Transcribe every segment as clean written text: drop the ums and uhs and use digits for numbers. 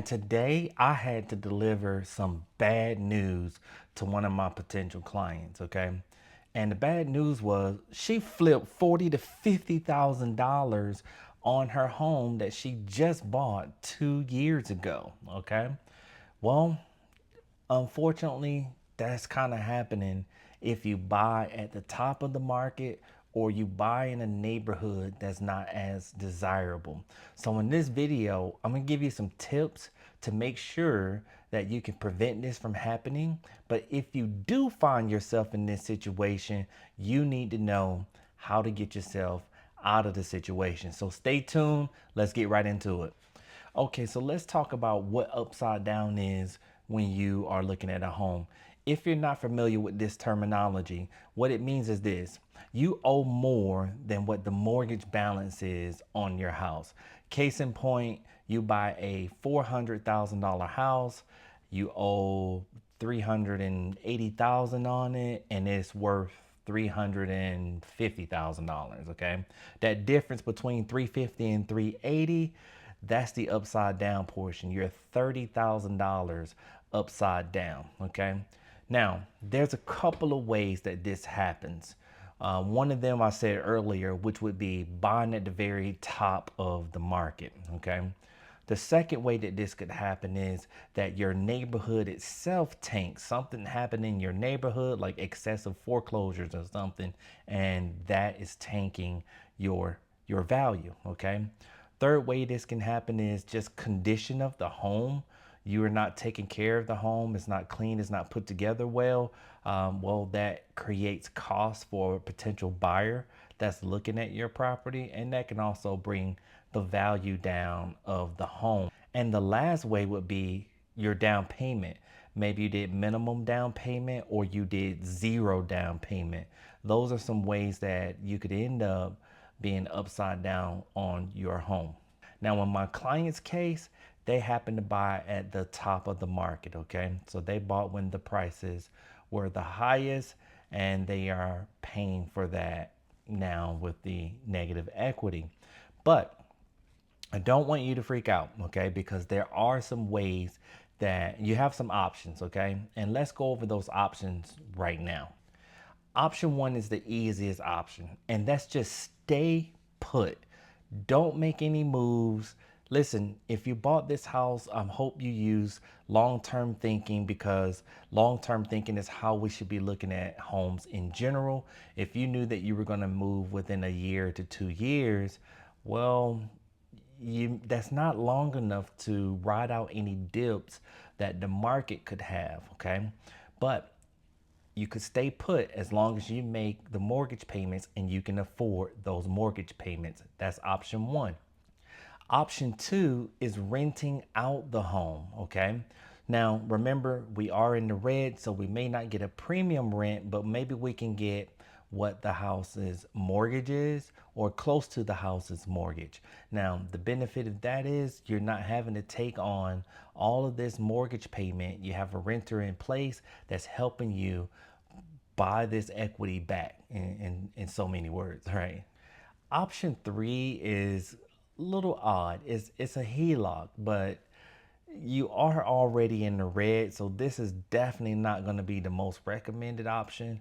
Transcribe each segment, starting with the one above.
Today, I had to deliver some bad news to one of my potential clients, okay? And the bad news was she flipped $40 to $50,000 on her home that she just bought 2 years ago, okay? Well, unfortunately, that's kind of happening if you buy at the top of the market or you buy in a neighborhood that's not as desirable. So in this video, I'm gonna give you some tips to make sure that you can prevent this from happening. But if you do find yourself in this situation, you need to know how to get yourself out of the situation. So stay tuned, let's get right into it. Okay, so let's talk about what upside down is when you are looking at a home. If you're not familiar with this terminology, what it means is this: you owe more than what the mortgage balance is on your house. Case in point, you buy a $400,000 house, you owe 380,000 on it, and it's worth $350,000. Okay, that difference between 350 and 380, that's the upside down portion. You're $30,000 upside down. Okay, now there's a couple of ways that this happens. One of them I said earlier, which would be buying at the very top of the market. Okay, the second way that this could happen is that your neighborhood itself tanks. Something happened in your neighborhood, like excessive foreclosures or something, and that is tanking your value. Okay. Third way this can happen is just condition of the home. You are not taking care of the home. It's not clean. It's not put together well. Well, that creates costs for a potential buyer that's looking at your property, and that can also bring the value down of the home. And the last way would be your down payment. Maybe you did minimum down payment or you did zero down payment. Those are some ways that you could end up being upside down on your home. Now, in my client's case, they happen to buy at the top of the market, okay? So they bought when the prices were the highest, and they are paying for that now with the negative equity. But I don't want you to freak out, okay? Because there are some ways that you have some options, okay? And let's go over those options right now. Option one is the easiest option, and that's just stay put. Don't make any moves. Listen, if you bought this house, I hope you use long-term thinking, because long-term thinking is how we should be looking at homes in general. If you knew that you were going to move within a year to 2 years, well, that's not long enough to ride out any dips that the market could have, okay? But you could stay put as long as you make the mortgage payments and you can afford those mortgage payments. That's option one. Option two is renting out the home, okay? Now, remember, we are in the red, so we may not get a premium rent, but maybe we can get what the house's mortgage is or close to the house's mortgage. Now, the benefit of that is you're not having to take on all of this mortgage payment. You have a renter in place that's helping you buy this equity back in so many words, right? Option three is a little odd. It's a HELOC, but you are already in the red, so this is definitely not going to be the most recommended option.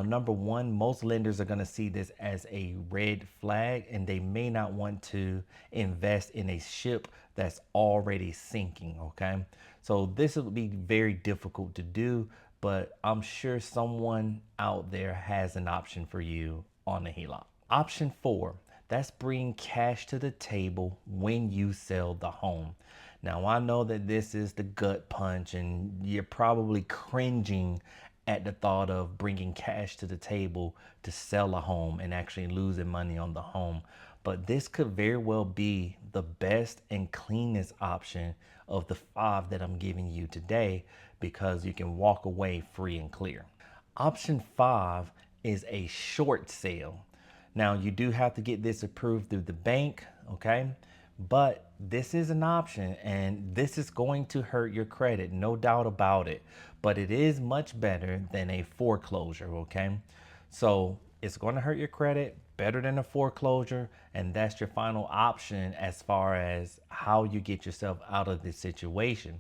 Number one, most lenders are going to see this as a red flag, and they may not want to invest in a ship that's already sinking. Okay, so this would be very difficult to do, but I'm sure someone out there has an option for you on the HELOC. Option four, that's bring cash to the table when you sell the home. Now, I know that this is the gut punch, and you're probably cringing at the thought of bringing cash to the table to sell a home and actually losing money on the home. But this could very well be the best and cleanest option of the five that I'm giving you today, because you can walk away free and clear. Option five is a short sale. Now, you do have to get this approved through the bank, okay? But this is an option, and this is going to hurt your credit, no doubt about it. But it is much better than a foreclosure, okay? So it's going to hurt your credit better than a foreclosure, and that's your final option as far as how you get yourself out of this situation.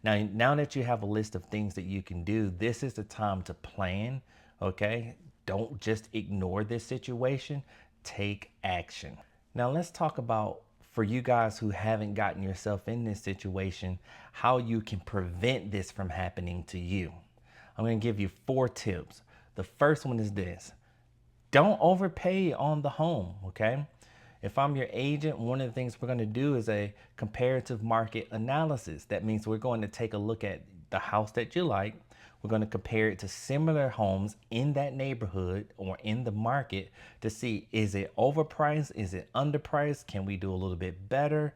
Now that you have a list of things that you can do, this is the time to plan, okay? Don't just ignore this situation, take action. Now let's talk about, for you guys who haven't gotten yourself in this situation, how you can prevent this from happening to you. I'm going to give you 4 tips. The first one is this: don't overpay on the home, okay? If I'm your agent, one of the things we're going to do is a comparative market analysis. That means we're going to take a look at the house that you like. We're going to compare it to similar homes in that neighborhood or in the market to see, is it overpriced? Is it underpriced? Can we do a little bit better?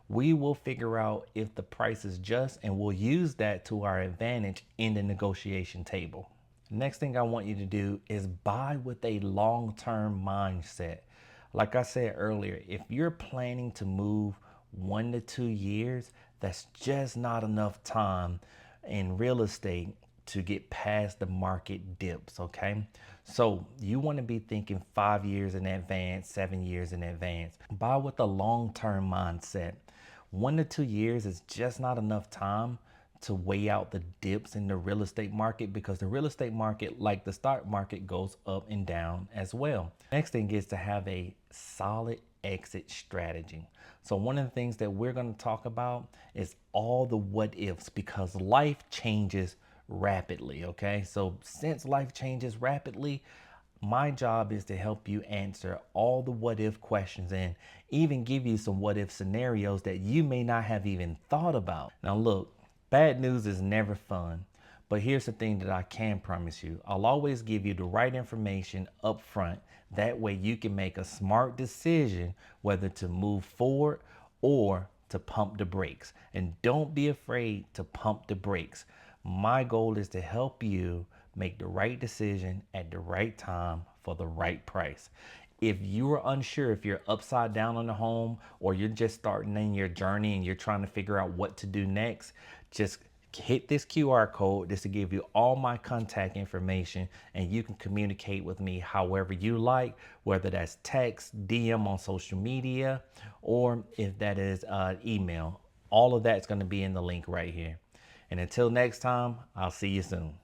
We will figure out if the price is just, and we'll use that to our advantage in the negotiation table. Next thing I want you to do is buy with a long-term mindset. Like I said earlier, if you're planning to move 1 to 2 years, that's just not enough time in real estate to get past the market dips, okay? So you want to be thinking 5 years in advance, 7 years in advance. Buy with a long-term mindset. 1 to 2 years is just not enough time to weigh out the dips in the real estate market, because the real estate market, like the stock market, goes up and down as well. Next thing is to have a solid exit strategy. So one of the things that we're going to talk about is all the what ifs, because life changes rapidly, okay? So since life changes rapidly, my job is to help you answer all the what if questions and even give you some what if scenarios that you may not have even thought about. Now look, bad news is never fun, but here's the thing that I can promise you. I'll always give you the right information up front. That way you can make a smart decision whether to move forward or to pump the brakes. And don't be afraid to pump the brakes. My goal is to help you make the right decision at the right time for the right price. If you are unsure, if you're upside down on the home, or you're just starting in your journey and you're trying to figure out what to do next, just hit this QR code. This will give you all my contact information, and you can communicate with me however you like, whether that's text, DM on social media, or if that is email. All of that's going to be in the link right here. And until next time, I'll see you soon.